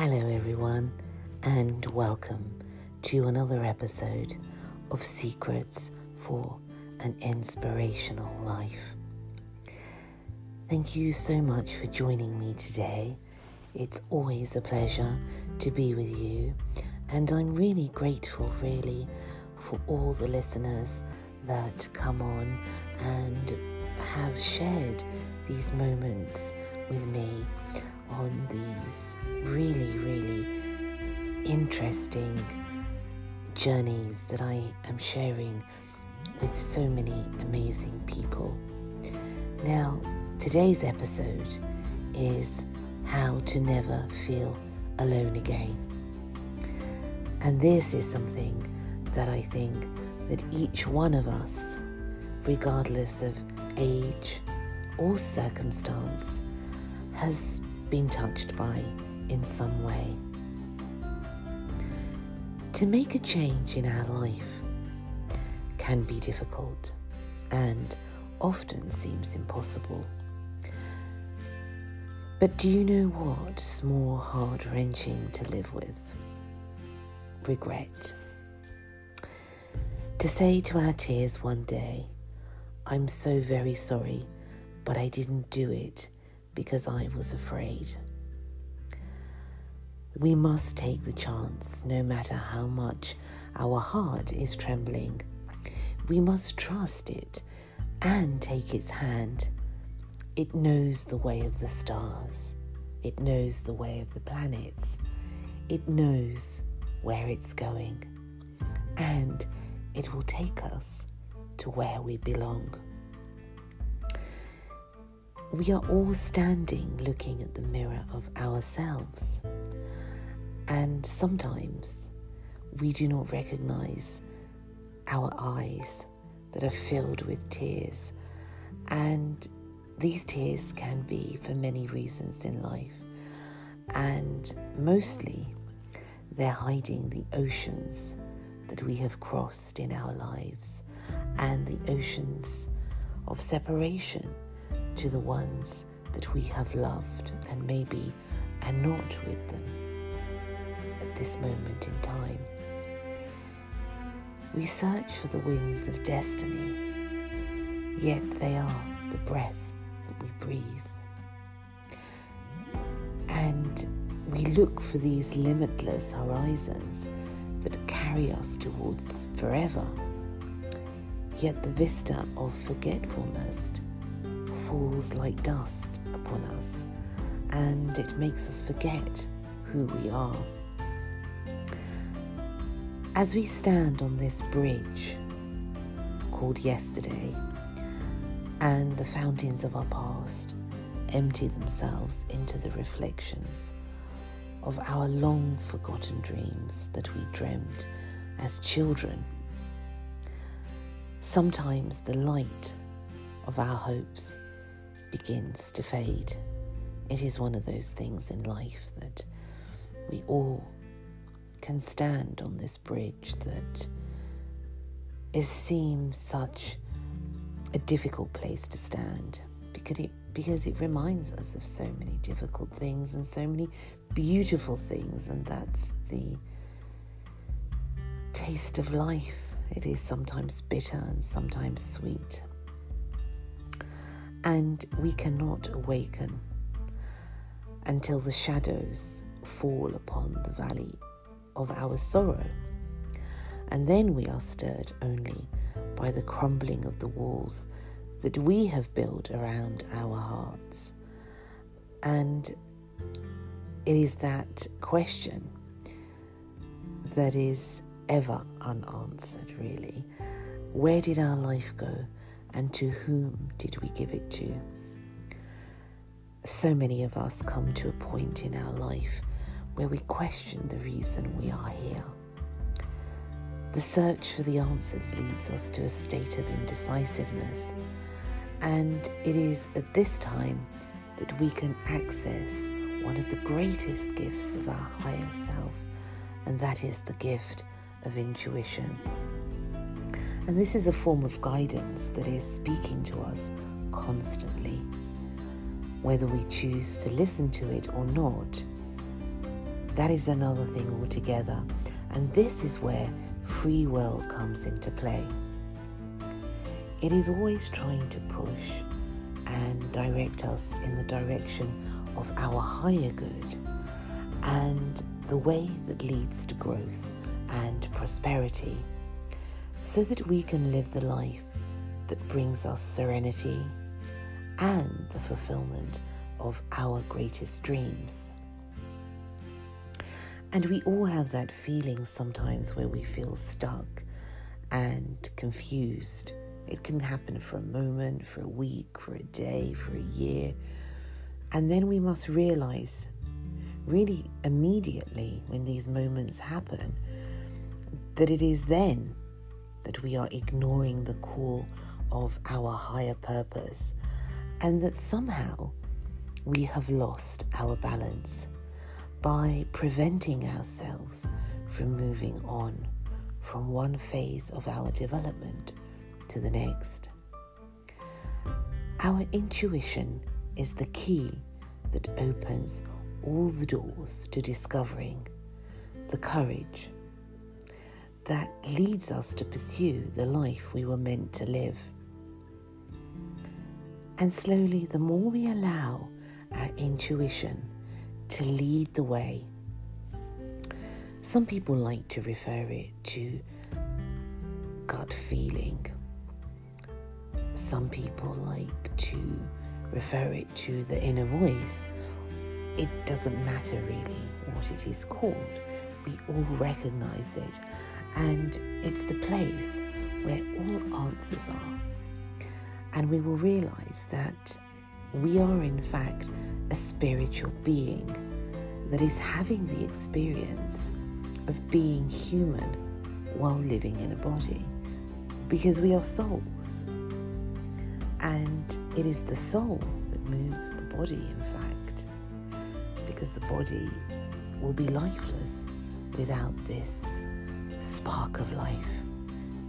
Hello everyone, and welcome to another episode of Secrets for an Inspirational Life. Thank you so much for joining me today. It's always a pleasure to be with you, and I'm really grateful for all the listeners that come on and have shared these moments with me on these really interesting journeys that I am sharing with so many amazing people. Now, today's episode is how to never feel alone again. And this is something that I think that each one of us, regardless of age or circumstance, has been touched by in some way. To make a change in our life can be difficult and often seems impossible. But do you know what's more heart-wrenching to live with? Regret. To say to our tears one day, "I'm so very sorry, but I didn't do it because I was afraid." We must take the chance, no matter how much our heart is trembling. We must trust it and take its hand. It knows the way of the stars. It knows the way of the planets. It knows where it's going. And it will take us to where we belong. We are all standing looking at the mirror of ourselves, and sometimes we do not recognize our eyes that are filled with tears, and these tears can be for many reasons in life, and mostly they're hiding the oceans that we have crossed in our lives and the oceans of separation to the ones that we have loved and maybe are not with them at this moment in time. We search for the wings of destiny, yet they are the breath that we breathe. And we look for these limitless horizons that carry us towards forever, yet the vista of forgetfulness falls like dust upon us, and it makes us forget who we are. As we stand on this bridge called yesterday, and the fountains of our past empty themselves into the reflections of our long forgotten dreams that we dreamt as children, sometimes the light of our hopes begins to fade. It is one of those things in life that we all can stand on this bridge that seems such a difficult place to stand because it reminds us of so many difficult things and so many beautiful things, and that's the taste of life. It is sometimes bitter and sometimes sweet. And we cannot awaken until the shadows fall upon the valley of our sorrow. And then we are stirred only by the crumbling of the walls that we have built around our hearts. And it is that question that is ever unanswered, really. Where did our life go? And to whom did we give it to? So many of us come to a point in our life where we question the reason we are here. The search for the answers leads us to a state of indecisiveness, and it is at this time that we can access one of the greatest gifts of our higher self, and that is the gift of intuition. And this is a form of guidance that is speaking to us constantly. Whether we choose to listen to it or not, that is another thing altogether. And this is where free will comes into play. It is always trying to push and direct us in the direction of our higher good and the way that leads to growth and prosperity, so that we can live the life that brings us serenity and the fulfillment of our greatest dreams. And we all have that feeling sometimes where we feel stuck and confused. It can happen for a moment, for a week, for a day, for a year. And then we must realize really immediately when these moments happen that it is then that we are ignoring the call of our higher purpose, and that somehow we have lost our balance by preventing ourselves from moving on from one phase of our development to the next. Our intuition is the key that opens all the doors to discovering the courage that leads us to pursue the life we were meant to live. And slowly, the more we allow our intuition to lead the way, some people like to refer it to gut feeling. Some people like to refer it to the inner voice. It doesn't matter really what it is called. We all recognize it, and it's the place where all answers are. And we will realize that we are in fact a spiritual being that is having the experience of being human while living in a body, because we are souls. And it is the soul that moves the body, in fact, because the body will be lifeless without this spark of life,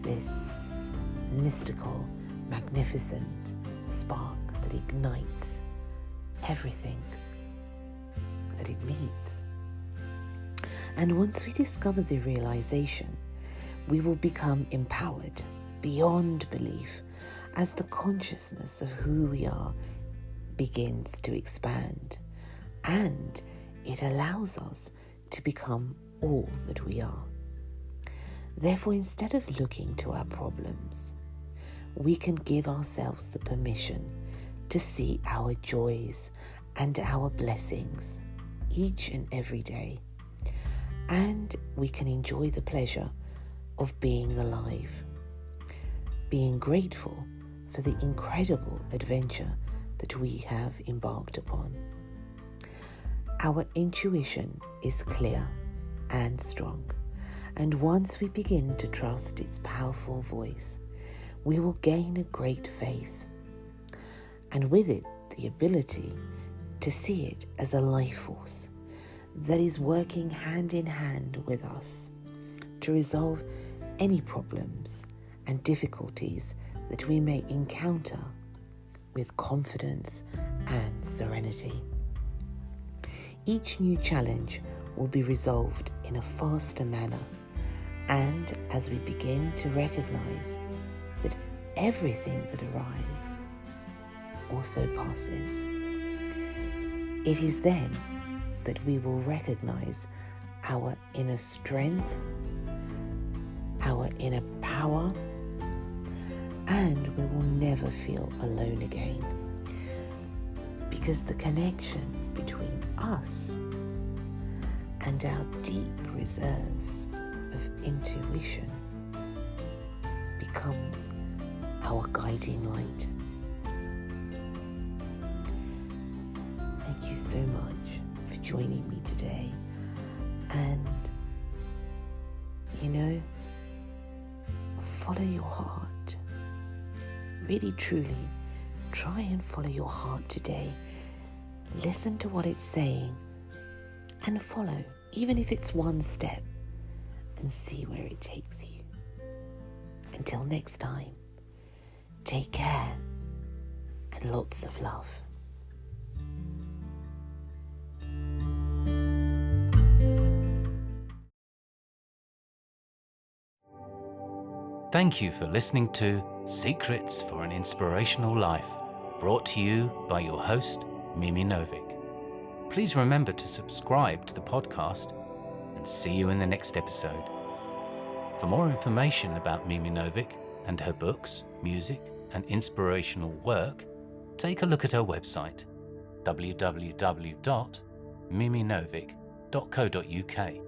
this mystical, magnificent spark that ignites everything that it meets. And once we discover the realization, we will become empowered beyond belief as the consciousness of who we are begins to expand, and it allows us to become all that we are. Therefore, instead of looking to our problems, we can give ourselves the permission to see our joys and our blessings each and every day. And we can enjoy the pleasure of being alive, being grateful for the incredible adventure that we have embarked upon. Our intuition is clear and strong, and once we begin to trust its powerful voice, we will gain a great faith, and with it the ability to see it as a life force that is working hand in hand with us to resolve any problems and difficulties that we may encounter with confidence and serenity. Each new challenge will be resolved in a faster manner, and as we begin to recognize that everything that arrives also passes, it is then that we will recognize our inner strength, our inner power, and we will never feel alone again, because the connection between us and our deep reserves of intuition becomes our guiding light. Thank you so much for joining me today. And, follow your heart. Really, truly, try and follow your heart today. Listen to what it's saying and follow, even if it's one step, and see where it takes you. Until next time, take care and lots of love. Thank you for listening to Secrets for an Inspirational Life, brought to you by your host, Mimi Novic. Please remember to subscribe to the podcast and see you in the next episode. For more information about Mimi Novic and her books, music, and inspirational work, take a look at her website, www.miminovic.co.uk.